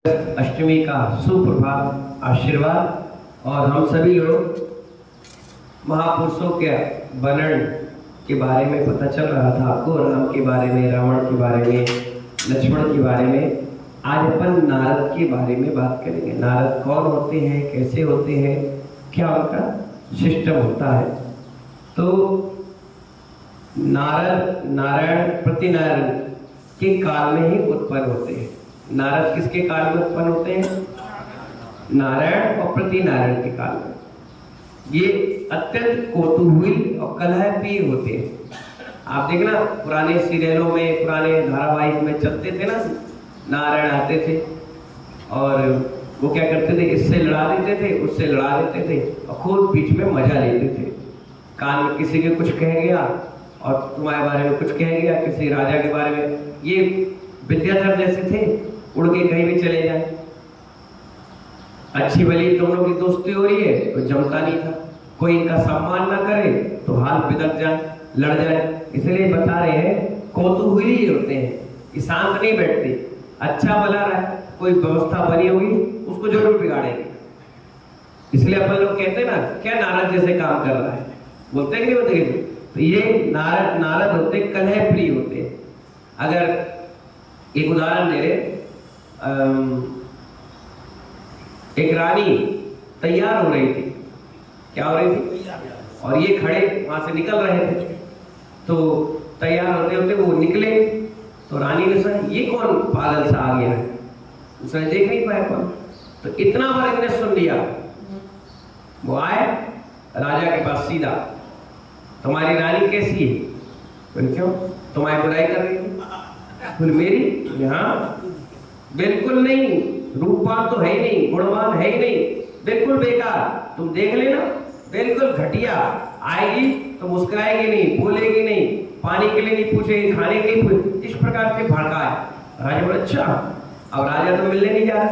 अष्टमी का सुप्रभात आशीर्वाद। और हम सभी लोग महापुरुषों के वर्णन के बारे में पता चल रहा था आपको, राम के बारे में, रावण के बारे में, लक्ष्मण के बारे में। आज अपन नारद के बारे में बात करेंगे। नारद कौन होते हैं, कैसे होते हैं, क्या उनका सिस्टम होता है। तो नारद नारायण प्रतिनारायण के काल में ही उत्पन्न होते हैं। नारद किसके काल में उत्पन्न होते हैं? नारायण और प्रतिनारायण के काल में। ये अत्यंत कौतूहल और कलहप्रिय होते हैं। आप देखना पुराने सीरियलों में, पुराने धारावाहिक में चलते थे ना, नारायण आते थे और वो क्या करते थे, इससे लड़ा देते थे, उससे लड़ा देते थे और खुद बीच में मजा लेते थे। कान में किसी के कुछ कह गया और तुम्हारे बारे में कुछ कह गया, किसी राजा के बारे में। ये विद्याधर जैसे थे, उड़ के कहीं भी चले जाए। अच्छी भली दोनों की दोस्ती हो रही है तो जमता नहीं था। कोई इनका सम्मान ना करे तो हाल बिदक जाए, लड़ जाए। इसलिए बता रहे हैं कौतूहली होते हैं, ये शांत नहीं बैठते। अच्छा भला रहा, कोई व्यवस्था बनी होगी उसको जरूर बिगाड़ेंगे। इसलिए अपन लोग कहते हैं ना, क्या नारद जैसे काम कर रहा है, बोलते हैं कि नहीं बोलते? तो ये नारद होते कलह प्रिय होते हैं। अगर एक उदाहरण दे रहे, एक रानी तैयार हो रही थी। क्या हो रही थी? और ये खड़े वहां से निकल रहे थे। तो तैयार होते होते वो निकले तो रानी ने सुना ये कौन पागल सा आ गया है, उसने देख नहीं पाया कौन। तो इतना बार इन्हें सुन लिया। वो आए राजा के पास सीधा, तुम्हारी रानी कैसी है? बोले क्यों, तुम्हारी बुराई कर रही है? बोले मेरी? हाँ बिल्कुल नहीं, रूपवान तो है ही नहीं, गुणवान है ही नहीं, बिल्कुल बेकार। तुम देख लेना, बिल्कुल घटिया। आएगी तो मुस्कुराएगी नहीं, बोलेगी नहीं, पानी के लिए नहीं पूछेगी, खाने के लिए पूछेगी। इस प्रकार से भड़काए। राजा बोले अच्छा। अब राजा तो मिलने नहीं जा रहा।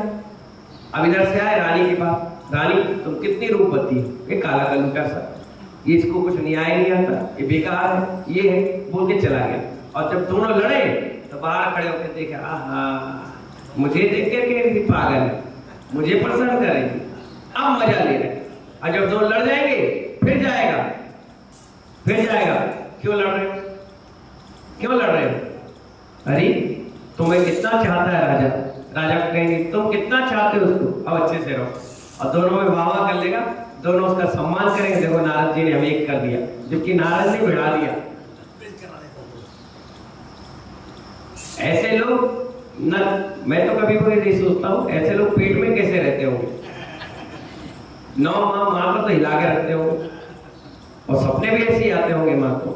अब इधर से आए रानी के पास, रानी तुम कितनी रूपवती हो, ये काला कलूटा सा, ये इसको कुछ न्याय नहीं आता, ये बेकार है, ये है, बोल के चला गया। और जब दोनों लड़े तो बाहर खड़े होकर देखे, आहा मुझे देख के पागल है, मुझे पसंद करेगी, अब मजा ले रहे। और जब दोनों लड़ जाएंगे फिर जाएगा। क्यों लड़ रहे हो, क्यों लड़ रहे हो? अरे तुम्हें कितना चाहता है राजा। राजा कहेंगे तुम कितना चाहते हो उसको, अब अच्छे से रहो। और दोनों में वाह वाह कर लेगा, दोनों उसका सम्मान करेंगे। देखो नारद जी ने हमें एक कर दिया, जबकि नारद ने भिड़ा दिया। ऐसे लोग न, मैं तो कभी कोई नहीं सोचता हूँ ऐसे लोग पेट में कैसे रहते होंगे। 9 माँ को तो हिला के रखते होंगे और सपने भी ऐसे ही आते होंगे माँ को।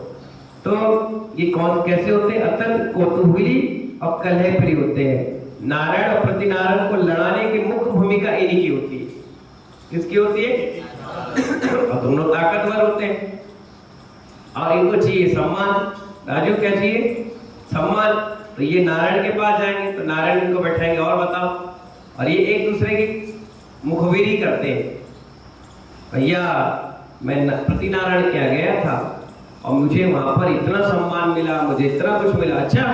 तो ये कौन कैसे होते हैं? अत्यंत कौतूहली और कलह प्रिय होते हैं। नारायण और प्रतिनारायण को लड़ाने की मुख्य भूमिका इन्हीं की होती है। किसकी होती है? और दोनों ताकतवर होते हैं और इनको चाहिए सम्मान। राजू क्या चाहिए? सम्मान। तो ये नारायण के पास जाएंगे तो नारायण इनको बैठाएंगे और बताओ, और ये एक दूसरे की मुखबिरी करते हैं। भैया मैं प्रतिनारायण क्या गया था और मुझे वहां पर इतना सम्मान मिला, मुझे इतना कुछ मिला, अच्छा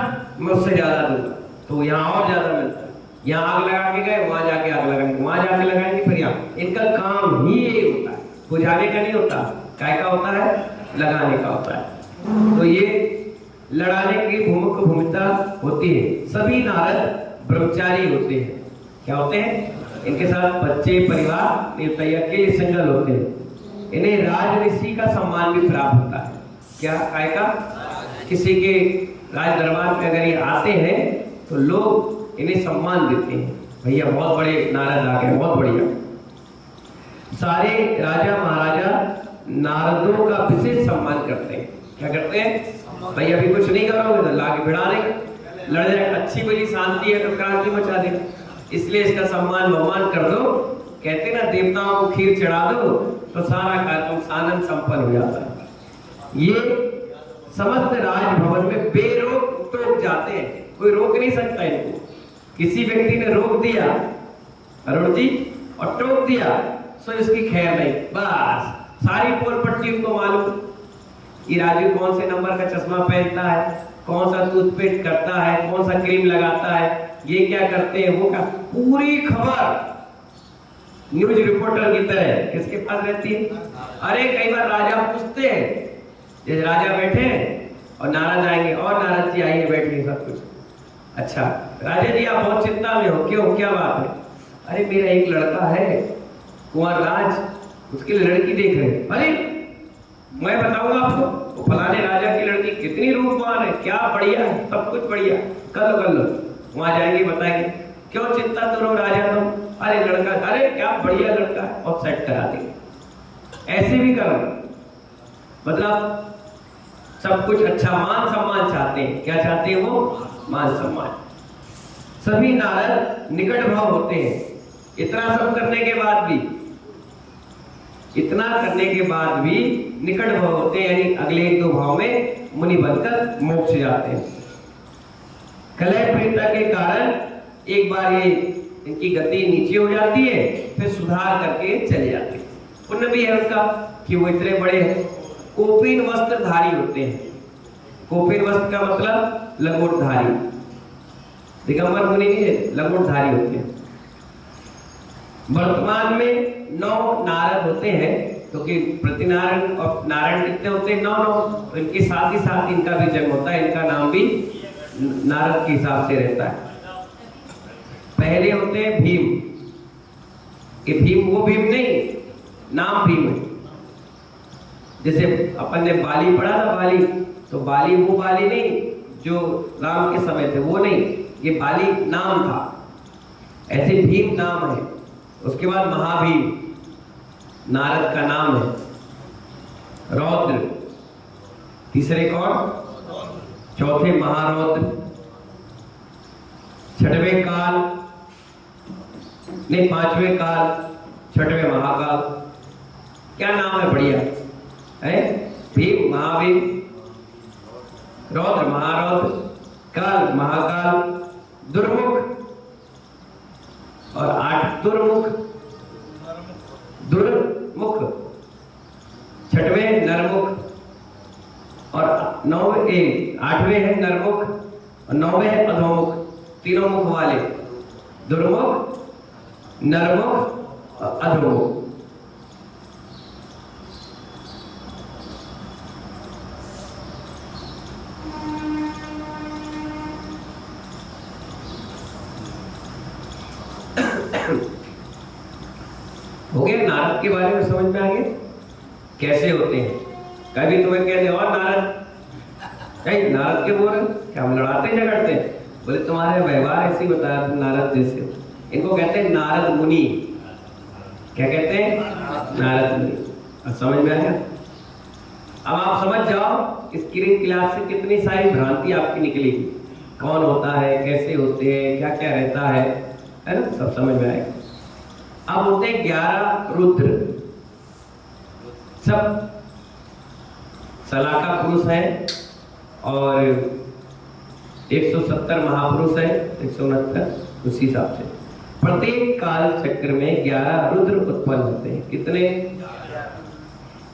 मैं उससे ज्यादा दूंगा। तो यहाँ और ज्यादा मिलता है। यहाँ आग लगा के गए, वहां जाके आग लगाएंगे, वहां जाके लगाएंगे, फिर यहाँ। इनका काम ही यही होता है, बुझाने का नहीं होता। काय का होता है? लगाने का होता है। तो ये लड़ाने की मुख्य भूमिका होती है। सभी नारद ब्रह्मचारी होते हैं। क्या होते हैं? इनके साथ बच्चे, परिवार नहीं होता, अकेले सिंगल होते हैं। इन्हें राजऋषि का सम्मान भी प्राप्त होता है। क्या काय का? किसी के राज दरबार में अगर ये आते हैं तो लोग इन्हें सम्मान देते हैं, भैया बहुत बड़े नारद आ गए, बहुत बढ़िया। सारे राजा महाराजा नारदों का विशेष सम्मान करते हैं। क्या करते हैं? भाई अभी कुछ नहीं करोगे तो लाके भिड़ा देंगे, लड़ जाए। अच्छी भली शांति है तो क्रांति मचा देंगे। इसलिए इसका सम्मान बहुमान कर दो। कहते ना देवताओं को खीर चढ़ा दो तो सारा कार्यक्रम सानंद संपन्न हो जाता है। ये समस्त राजभवन में बेरोक टोक जाते हैं, कोई रोक नहीं सकता इनको। किसी व्यक्ति ने रोक दिया अरुण जी और टोक दिया तो इसकी खैर नहीं, बस सारी पोल पट्टी उनको मालूम कि राजू कौन से नंबर का चश्मा पहनता है, कौन सा टूथपेस्ट करता है, कौन सा क्रीम लगाता है, ये क्या करते हैं, वो क्या, पूरी खबर न्यूज रिपोर्टर की तरह किसके पास रहती है। अरे कई बार राजा पूछते हैं, जैसे राजा बैठे हैं और नारद आएंगे, और नारद जी आइए बैठिए, सब कुछ अच्छा, राजा जी आप बहुत चिंता में हो, क्यों, क्या बात है? अरे मेरा एक लड़का है कुंवर राज, उसकी लड़की देख रहे हैं। अरे मैं बताऊंगा आपको, वो फलाने राजा की लड़की कितनी रूपवान है, क्या बढ़िया है, सब कुछ बढ़िया, कर लो, वहां जाएंगे बताएंगे। क्यों चिंता करो राजा तुम, अरे लड़का, अरे क्या बढ़िया लड़का है, और सेट करा देंगे। ऐसे भी करो, मतलब सब कुछ अच्छा, मान सम्मान चाहते हैं। क्या चाहते हैं वो? मान सम्मान। सभी नारद निकट भाव होते हैं। इतना सब करने के बाद भी, इतना करने के बाद भी निकट भाव होते हैं, यानी अगले एक दो भाव में मुनि बनकर मोक्ष जाते हैं। कलह प्रीता के कारण एक बार ये इनकी गति नीचे हो जाती है, फिर सुधार करके चले जाते हैं। पुण्य भी है उनका कि वो इतने बड़े हैं। कोपिन वस्त्रधारी होते हैं। कोपिन वस्त्र का मतलब लंगोटधारी, दिगंबर मुनि नहीं है, लंगोटधारी होते हैं। वर्तमान में 9 नारद होते हैं, क्योंकि प्रतिनारायण और नारायण कितने होते हैं? 9। इनके साथ ही साथ इनका भी जन्म होता है, इनका नाम भी नारद के हिसाब से रहता है। पहले होते हैं भीम। ये भीम वो भीम नहीं, नाम भीम है। जैसे अपन ने बाली पढ़ा था, बाली, तो बाली वो बाली नहीं जो राम के समय थे, वो नहीं, ये बाली नाम था। ऐसे भीम नाम है। उसके बाद महाभीम नारद का नाम है। रौद्र तीसरे कौन? चौथे महारौद्र। छठवें काल नहीं, पांचवें काल, छठवें महाकाल। क्या नाम है बढ़िया है? भीम, महाभीम, रौद्र, महारौद्र, काल, महाकाल, दुर्मुख और 8 दुर्मुख, दुर्मुख, छठवें नरमुख और 8वें है नरमुख और 9वें है अधोमुख। तीनों मुख वाले, दुर्मुख, नरमुख और अधोमुख। हो गया नारद के बारे में समझ में आ गया कैसे होते हैं। कभी तुम्हें कहते और नारद, नहीं नारद के बोल रहे, क्या हम लड़ाते झगड़ते? बोले तुम्हारे व्यवहार ऐसे ही बताया, तुम नारद जैसे हो। इनको कहते हैं नारद मुनि। क्या कहते हैं? नारद मुनि। समझ में आया? अब आप समझ जाओ इस किरण क्लास से कितनी सारी भ्रांति आपकी निकलेगी। कौन होता है, कैसे होते हैं, क्या क्या रहता है ना, सब समझ में आएगा। अब होते हैं 11 रुद्र। सब सलाका पुरुष है और 170 महापुरुष है, 169 उसी हिसाब से। प्रत्येक काल चक्र में 11 रुद्र उत्पन्न होते हैं। कितने?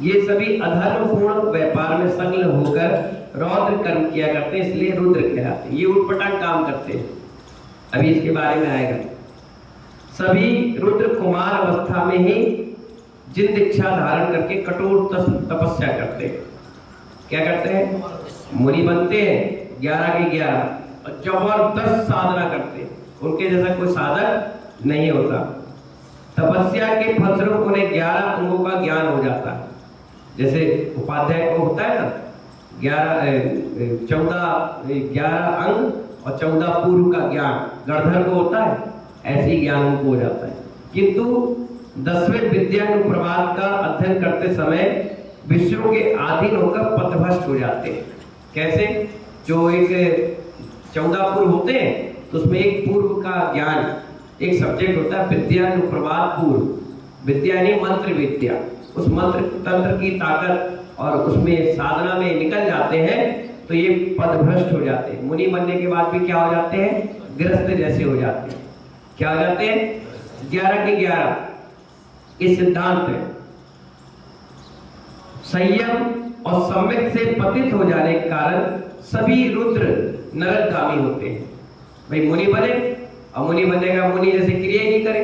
ये सभी अधर्मपूर्ण व्यापार में संलग्न होकर रौद्र कर्म किया करते हैं, इसलिए रुद्र कहलाते हैं। ये उटपटांग काम करते हैं, अभी इसके बारे में आएगा। सभी रुद्र कुमार अवस्था में ही जिन दीक्षा धारण करके कठोर तपस्या करते हैं। क्या करते हैं? मुनि बनते हैं 11 के 11 और जबरदस्त साधना करते हैं। उनके जैसा कोई साधक नहीं होता। तपस्या के फलस्वरूप उन्हें 11 अंगों का ज्ञान हो जाता है। जैसे उपाध्याय को होता है ना 11 अंग और 14 पूर्व का ज्ञान, गणधर को होता है, ऐसे ही ज्ञान उनको हो जाता है। किंतु 10वें विद्यानुप्रवाद का अध्ययन करते समय विषयों के अधीन होकर पथभ्रष्ट हो जाते हैं। कैसे? जो एक 14 पूर्व होते हैं तो उसमें एक पूर्व का ज्ञान, एक सब्जेक्ट होता है विद्यानुप्रवाद पूर्व। विद्या यानी मंत्र विद्या, उस मंत्र तंत्र की ताकत और उसमें साधना में निकल जाते हैं तो ये पथभ्रष्ट हो जाते हैं। मुनि बनने के बाद भी क्या हो जाते हैं? गृहस्थ जैसे हो जाते हैं। क्या हो जाते हैं? 11 के 11। ये सिद्धांत है। संयम और सम्यक से पतित हो जाने के कारण सभी रुद्र नरकगामी होते हैं। भाई मुनि बने अब मुनि बनेगा, मुनि जैसे क्रिया ही करे,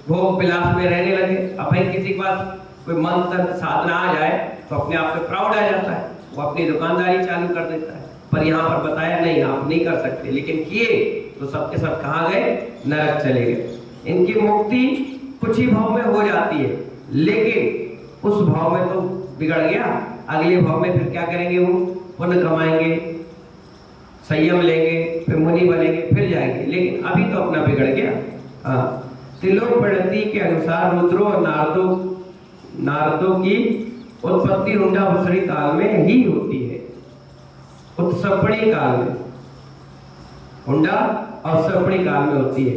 भोग विलास में रहने लगे। अब भाई किसी के पास कोई मंत्र साधना आ जाए तो अपने आप पे प्राउड आ जाता है, वो अपनी दुकानदारी चालू कर देता है। पर यहाँ पर बताया नहीं, आप नहीं कर सकते, लेकिन किए तो सबके सब कहाँ गए? नरक चले गए। इनकी मुक्ति कुछ ही भाव में हो जाती है, लेकिन उस भाव में तो बिगड़ गया, अगले भाव में फिर क्या करेंगे? वो पुण्य कमाएंगे, संयम लेंगे, फिर मुनि बनेंगे, फिर जाएंगे, लेकिन अभी तो अपना बिगड़ गया। हाँ, त्रिलोक प्रणति के अनुसार रुद्रो और नारदों की उत्पत्ति हुंडा भस्री काल में ही होती है, उत्सर्पणी काल में, हुंडा और सर्पणी काल में होती है।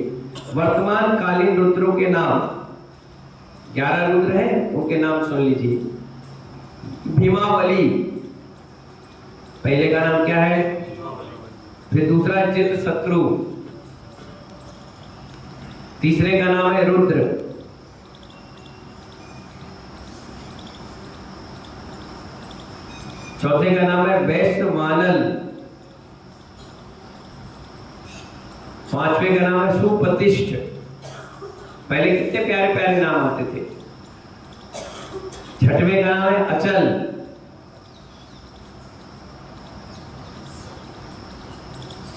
वर्तमान कालीन रुद्रों के नाम 11 रुद्र हैं, उनके नाम सुन लीजिए। भीमावली, पहले का नाम क्या है? फिर दूसरा चित शत्रु, तीसरे का नाम है रुद्र, चौथे का नाम है वैश्यवानल, पांचवे का नाम है सुप्रतिष्ठ। पहले कितने प्यारे प्यारे नाम आते थे। छठवें का नाम है अचल,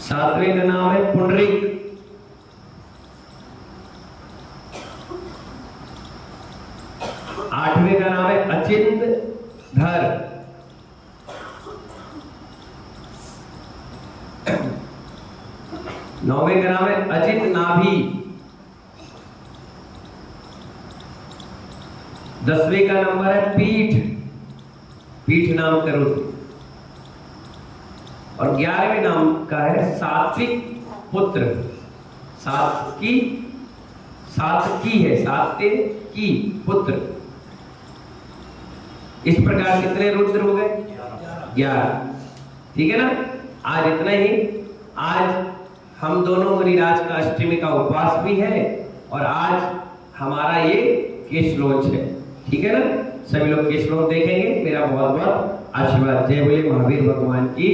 सातवें का नाम है पुंडरीक, आठवें का नाम है अचिंत धर, नौवें का नाम है अजित नाभि, 10वें का नंबर है पीठ नाम का रुद्र, और 11वें नाम का है सात्विक पुत्र। सात्विकी है, सात्विकी पुत्र। इस प्रकार कितने रुद्र हो गए? 11। ठीक है ना? आज इतना ही। आज हम दोनों मुनिराज का अष्टमी का उपवास भी है, और आज हमारा ये केश लॉन्च है। ठीक है ना? सभी लोग केश लॉन्च देखेंगे। मेरा बहुत बहुत आशीर्वाद। जय बोले महावीर भगवान की।